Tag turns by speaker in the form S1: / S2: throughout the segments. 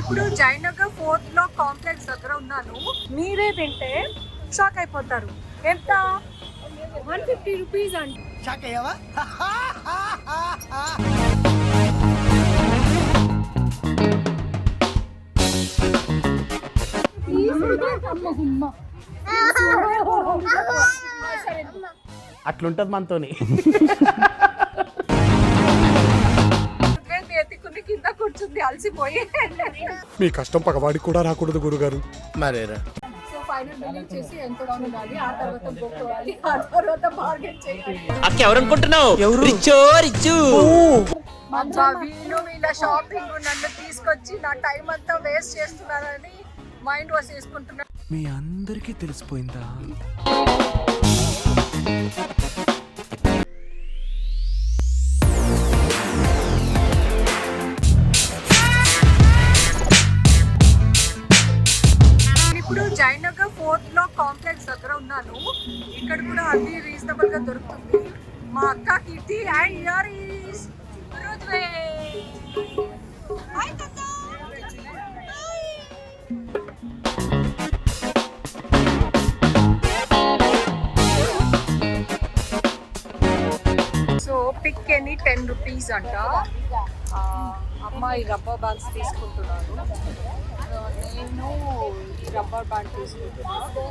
S1: ఇప్పుడు Jayanagar 4th black complex దగ్గర ఉన్నాను. మీరే వింటే షాక్ అయిపోతారు. ఎంత 150 రూపీస్ అంట.
S2: షాక్ అయ్యావా?
S3: అట్లుంటది మనతోని.
S1: ఎత్తుకుని కింద కూర్చుంది అలసిపోయి.
S4: మీ కష్టం పగవాడికి కూడా రాకూడదు గురుగారు.
S3: మరేరా
S1: సో ఫైనల్ బిల్లింగ్ చేసి ఎంత డౌన్ ఉండాలి, ఆ తర్వాత బుక్ అవ్వాలి, ఆ తర్వాత బార్గెన్ చేయాలి.
S3: అక్క ఎవరనుకుంటున్నావు? రిచ్చో రిచ్చు.
S1: అబ్బా వీళ్ళు వీళ్ళ షాపింగ్ నన్ను తీసుకొచ్చి నా టైం అంతా వేస్ట్ చేస్తున్నారని మైండ్ వాష్ చేసుకుంటున్నా.
S4: మీ అందరికీ తెలిసిపోయిందా?
S1: ఇప్పుడు జయనగర్ 4th బ్లాక్ కాంప్లెక్స్ దగ్గర ఉన్నాను. ఇక్కడ కూడా అన్ని రీజనబుల్ గా దొరుకుతుంది. మా అక్క Keerthi and here is Rudved. Hi తాత. సో పిక్ ఎనీ 10 రూపీస్ అంట. అమ్మాయి రబ్బర్ బ్యాండ్స్ తీసుకుంటున్నాను. నేను ఈ రబ్బర్ బ్యాండ్ తీసుకుంటున్నాను.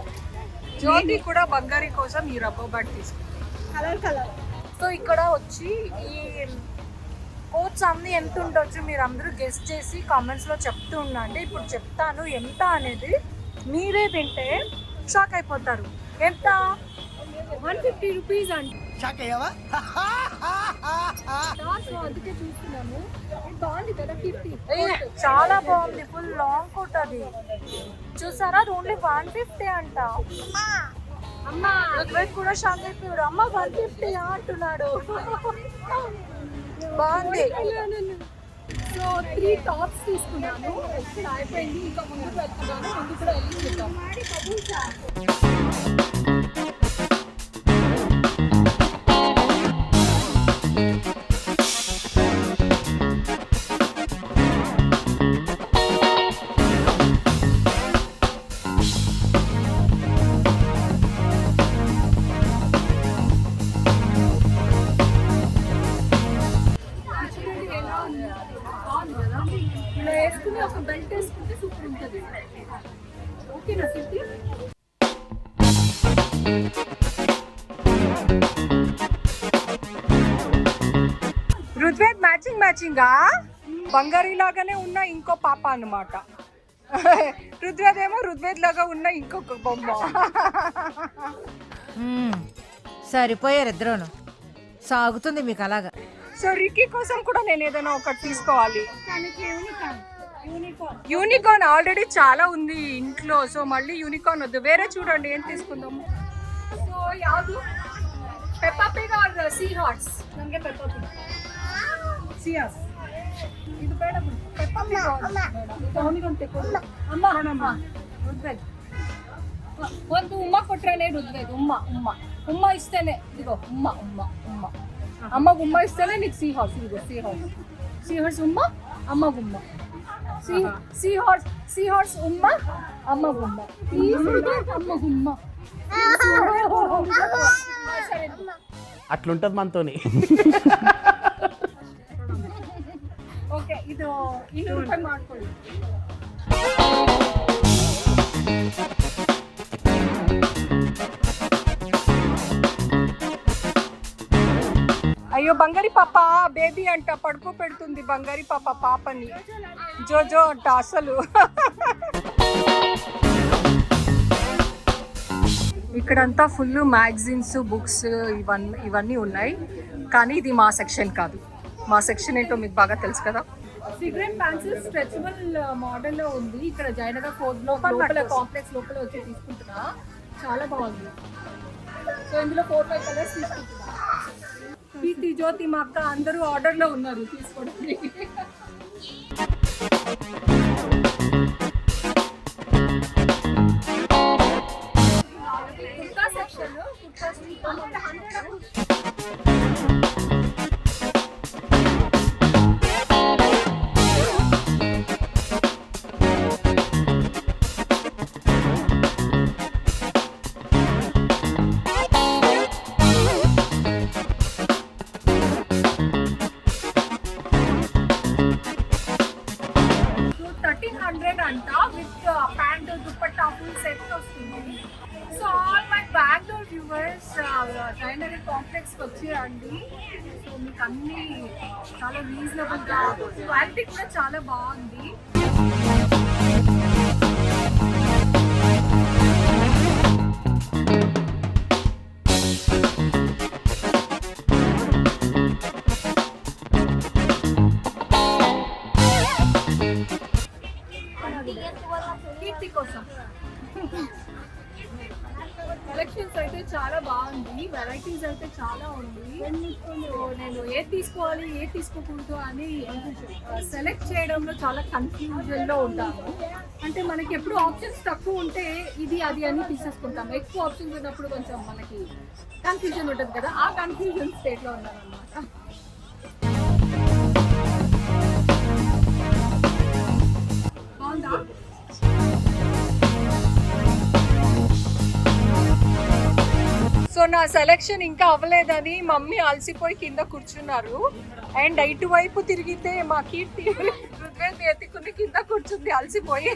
S1: జ్యోతి కూడా బంగారీ కోసం ఈ రబ్బర్ బ్యాండ్ తీసుకుంటాను. సో ఇక్కడ వచ్చి ఈ కోట్స్ అన్ని ఎంత ఉండొచ్చు మీరు అందరూ గెస్ట్ చేసి కామెంట్స్లో చెప్తూ ఉండండి. ఇప్పుడు చెప్తాను ఎంత అనేది. మీరే వింటే షాక్ అయిపోతారు. ఎంత 150 రూపీస్ అంట.
S2: షాక్ అయ్యావా?
S1: అందుకే చూస్తున్నాను. బాగుంది కదా కీర్తి, చాలా బాగుంది. ఫుల్ లాంగ్ కోట్ అది చూసారా, అది ఓన్లీ 150 అంట. అమ్మా రుద్వేద్ కూడా షాక్ అయిపోయాడు. అమ్మ 150 అంటున్నాడు. బాగుంది. సో 3 టాప్స్ తీసుకున్నాను. ఇక్కడ అయిపోయింది, ఇంకా ముందుకు వెళ్తున్నాను. ముందు కూడా వెళ్ళి చూద్దాం. ఇలా వేసుకుని ఒక బెల్ట్ వేసుకుంటే సూపర్ ఉంటుంది. ఓకేనా సిటీ? రుద్వేద్ మ్యాచింగ్ బంగారీ లాగానే ఉన్న ఇంకో పాప అన్నమాట. రుద్వేద్ ఏమో రుద్వేద్ లాగా ఉన్న ఇంకొక బొమ్మ.
S5: సరిపోయారు ఇద్దరును. సాగుతుంది మీకు అలాగా.
S1: సో రిక్కీ కోసం కూడా నేను ఏదైనా ఒకటి తీసుకోవాలి. యూనికార్న్ ఆల్రెడీ చాలా ఉంది ఇంట్లో. సో మళ్ళీ యూనికార్న్ వద్దు, వేరే చూడండి ఏం తీసుకుందాము. సో యాವುದು Peppa Pig or seahorse? ನನಗೆ పెప్పా పిగ్ సియాస్ ఇది ಬೇಡ. పెప్పా పిగ్ ಅವನಿಗಂತೆ ಕೊಡು. ಅಮ್ಮ ರುದ್ವೇದ್ ಒಂದು ಉಮ್ಮ ಕೊಟ್ರೇನೆ ರುದ್ವೇದ್. ಉಮ್ಮ ಇಷ್ಟೇನೆ. ಇದಿಗೋ ಉಮ್ಮ అమ్మకు ఉమ్మ ఇస్తేనే నీకు సీ హార్స్. ఇదిగో సీ హార్స్ ఉమ్మ, అమ్మకు ఉమ్మ. సీ హార్స్ ఉమ్మ, అమ్మకు ఉమ్మ. అమ్మకు ఉమ్మ.
S3: అట్లుంటది మనతోని.
S1: ఓకే ఇది 200 ರೂಪಾಯಿ ಮಾಡ್ಕೊಳ್ಳಿ. అయ్యో బంగారీ పాప బేబీ అంట పడుకో పెడుతుంది. బంగారీ పాప పాపని జోజో అంట అసలు. ఇక్కడంతా ఫుల్ మ్యాగజైన్స్, బుక్స్ ఇవన్నీ ఉన్నాయి. కానీ ఇది మా సెక్షన్ కాదు. మా సెక్షన్ ఏంటో మీకు బాగా తెలుసు కదా. ఫిగర్ అండ్ పెన్సిల్ స్ట్రెచబుల్ మోడల్లో ఉంది. ఇక్కడ జయనగర్ 4th బ్లాక్ లోపల కాంప్లెక్స్ లోపల వచ్చి తీసుకుంటున్నా. చాలా బాగుంది. సో ఇందులో 4-5 కలర్స్ తీసుకుంటున్నా. కీర్తి, జ్యోతి, మా అక్క అందరూ ఆర్డర్లో ఉన్నారు తీసుకోవడానికి. కుర్తా సెక్షన్ 1300 అంట with pant dupatta full set వస్తుంది. So all my Bengaluru viewers జైనరీ కాంప్లెక్స్ వచ్చేయండి. సో మీకు అన్ని చాలా రీజనబుల్ గా, క్వాలిటీ కూడా చాలా బాగుంది. కీర్తి కోసం కలెక్షన్స్ అయితే చాలా బాగుంది, వెరైటీస్ అయితే చాలా ఉంది. నేను ఏది తీసుకోవాలి ఏది తీసుకోకూడదు అని సెలెక్ట్ చేయడంలో చాలా కన్ఫ్యూజన్ లో ఉంటాను. అంటే మనకి ఎప్పుడు ఆప్షన్స్ తక్కువ ఉంటే ఇది అది అని తీసేసుకుంటాం, ఎక్కువ ఆప్షన్స్ ఉన్నప్పుడు కొంచెం మనకి కన్ఫ్యూజన్ ఉంటుంది కదా, ఆ కన్ఫ్యూజన్ స్టేట్ లో ఉన్నాను అనమాట. బాగుందా? సో నా సెలెక్షన్ ఇంకా అవ్వలేదని మమ్మీ అలసిపోయి కింద కూర్చున్నారు. అండ్ ఇటువైపు తిరిగితే మా కీర్తి రుద్వేద్ ఎత్తుకుని కింద కూర్చుంది అలసిపోయి.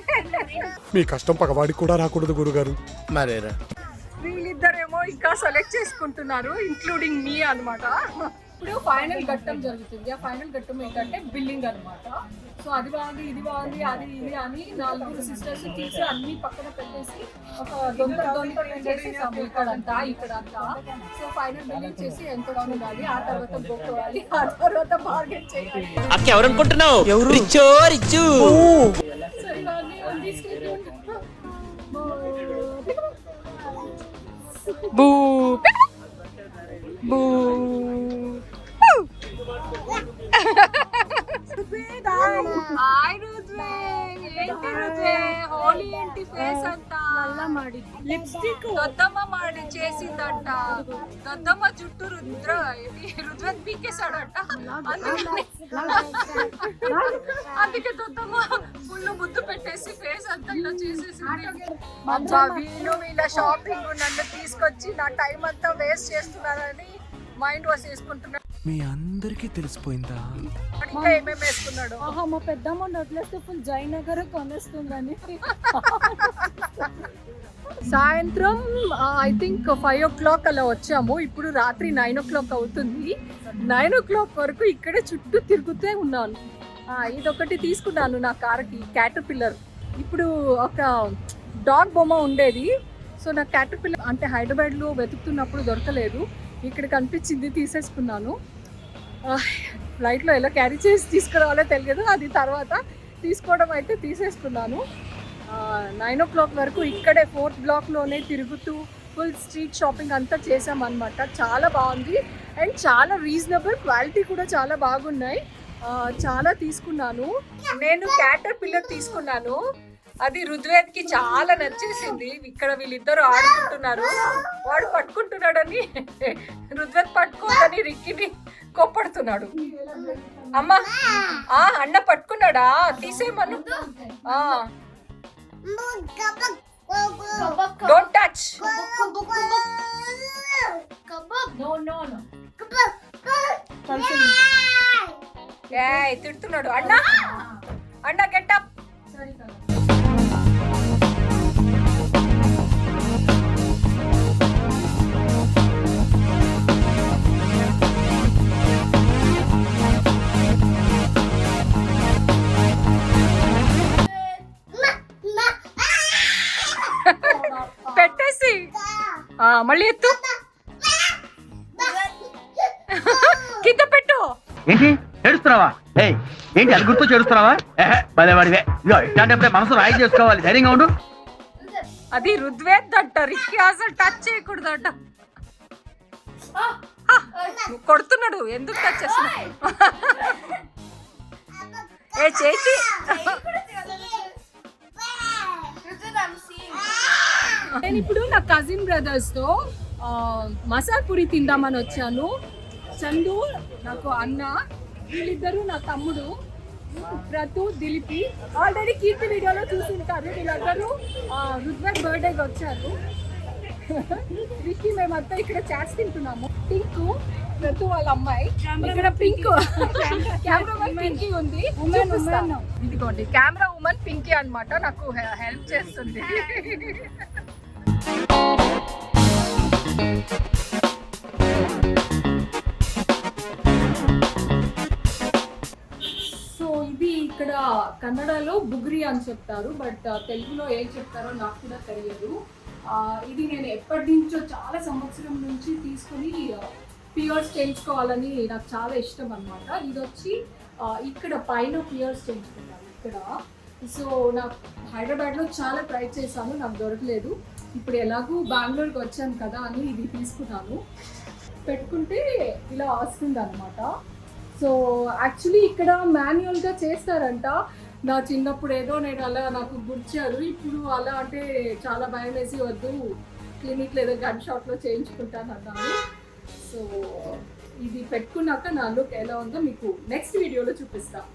S4: మీ కష్టం పగవాడికి కూడా రాకూడదు గురుగారు.
S3: మరేరా
S1: వీళ్ళిద్దరేమో ఇంకా సెలెక్ట్ చేసుకుంటున్నారు, ఇంక్లూడింగ్ మీ అన్నమాట. ఇప్పుడు ఫైనల్ ఘట్టం జరుగుతుంది. ఆ ఫైనల్ ఘట్టం ఏంటంటే బిల్లింగ్ అన్నమాట. సో అది బాగుంది ఇది బాగుంది అది ఇది అని 4 సిస్టర్స్ తీసి అన్ని పక్కన పెట్టేసి ఒక దొంత చేసేసాము ఇక్కడంతా. సో ఫైనల్ బిల్లింగ్ చేసి ఎంత ఉండాలి, ఆ తర్వాత గొప్పవాలి, ఆ తర్వాత బార్గెన్ చేయాలి.
S3: అక్క ఎవరనుకుంటున్నావు? రిచ్చో రిచ్చు.
S1: సో ఇవన్నీ ఉంది. బూ బూ హాయ్ రుద్వే, ఏంటి రుద్వే హోలీ ఏంటి ఫేస్ అంతా లిప్స్టిక్ దద్దమ్మ మాడి చేసిందంట. దద్దమ్మ జుట్టు రుద్వత్ పీకేశాడంట, అందుకే దద్దమ్మ ఫుల్ ముద్దు పెట్టేసి ఫేస్ అంతా ఇలా చేసేసింది. వీళ్ళ షాపింగ్ నన్ను తీసుకొచ్చి నా టైం అంతా వేస్ట్ చేస్తున్నారని మైండ్ వాష్ చేసుకుంటున్నాడు.
S4: మీ అందరికీ తెలిసిపోయిందా?
S1: ఇంకా ఏమేమి వేసుకున్నాడు?
S2: మా పెద్దమ్మ వదిలేస్తే ఫుల్ జయనగర్ కొనేస్తుందని.
S1: సాయంత్రం ఐ థింక్ 5 o'clock అలా వచ్చాము. ఇప్పుడు రాత్రి 9 o'clock అవుతుంది. 9 o'clock వరకు ఇక్కడే చుట్టూ తిరుగుతూ ఉన్నాను. ఇదొకటి తీసుకున్నాను నా కార్కి, క్యాటర్ పిల్లర్. ఇప్పుడు ఒక డాగ్ బొమ్మ ఉండేది. సో నా క్యాటర్ పిల్లర్ అంటే హైదరాబాద్లో వెతుకుతున్నప్పుడు దొరకలేదు, ఇక్కడ కనిపించింది, తీసేసుకున్నాను. ఫ్లైట్లో ఎలా క్యారీ చేసి తీసుకురావాలో తెలియదు, అది తర్వాత తీసుకోవడం అయితే తీసేసుకున్నాను. 9 o'clock వరకు ఇక్కడే 4th blockలోనే తిరుగుతూ ఫుల్ స్ట్రీట్ షాపింగ్ అంతా చేసామన్నమాట. చాలా బాగుంది అండ్ చాలా రీజనబుల్, క్వాలిటీ కూడా చాలా బాగున్నాయి. చాలా తీసుకున్నాను. నేను క్యాటర్ పిల్లర్ తీసుకున్నాను, అది రుద్వేద్కి చాలా నచ్చేసింది. ఇక్కడ వీళ్ళిద్దరు ఆడుకుంటున్నారు, వాడు పట్టుకుంటున్నాడని రుద్వేద్ పట్టుకోదని రిక్కిని కోప్పడుతున్నాడు. అమ్మా అన్న పట్టుకున్నాడా, తీసేయమను. Don't touch. తిడుతున్నాడు. అన్న అన్న గెటప్. పెట్టేసి మళ్ళీ ఎత్తు, కింద పెట్టు.
S6: ఏంటి ఏడుస్తున్నావా? ఏంటి అది గుర్తు చేడుస్తున్నావా? పదేవాడివే, ఇదో ఇట్లాంటప్పుడే మనసు రాయి చేసుకోవాలి, ధైర్యంగా ఉండు.
S1: అది రుద్వేద్ అంట, రిక్కి అసలు టచ్ చేయకూడదంట. కొడుతున్నాడు, ఎందుకు టచ్ చేస్తున్నాడు? ఏ చేతి. నేను ఇప్పుడు నా కజిన్ బ్రదర్స్తో మసాలా పూరి తిందామని వచ్చాను. చందు నాకు అన్న, వీళ్ళిద్దరు నా తమ్ముడు ప్రతు, దిలిపి. ఆల్రెడీ కీర్తి వీడియోలో చూసింటారు. వీళ్ళందరూ రుద్వేద్ బర్త్డేకి వచ్చారు. రిక్కి మేమంతా ఇక్కడ చాట్స్ తింటున్నాము. టింకు ఋతు వాళ్ళ అమ్మాయి. ఇక్కడ పింక్ కెమెరామెన్ పింకీ ఉంది. చూపిస్తా. ఇదిగోండి కెమెరా ఉమెన్ పింకీ అన్నమాట, నాకు హెల్ప్ చేస్తుంది. సో ఇది ఇక్కడ కన్నడలో బుగ్రి అని చెప్తారు, బట్ తెలుగులో ఏం చెప్తారో నాకు కూడా తెలియదు. ఇది నేను ఎప్పటి నుంచో చాలా సంవత్సరం నుంచి తీసుకుని పియర్స్ చేయించుకోవాలని నాకు చాలా ఇష్టం అనమాట. ఇది వచ్చి ఇక్కడ పైన పియర్స్ చేయించుకున్నాను ఇక్కడ. సో నాకు హైదరాబాద్లో చాలా ట్రై చేశాను, నాకు దొరకలేదు. ఇప్పుడు ఎలాగూ బెంగళూరుకి వచ్చాను కదా అని ఇది తీసుకున్నాను. పెట్టుకుంటే ఇలా వస్తుంది అనమాట. సో యాక్చువల్లీ ఇక్కడ మాన్యువల్గా చేస్తారంట. నా చిన్నప్పుడు ఏదో నేను అలా నాకు గుర్చారు, ఇప్పుడు అలా అంటే చాలా భయం వేసి వద్దు క్లినిక్ లేదా గన్ షాప్లో చేయించుకుంటాను అన్నాను. సో ఇది పెట్టుకున్నాక నా లుక్ ఎలా ఉందో మీకు నెక్స్ట్ వీడియోలో చూపిస్తాను.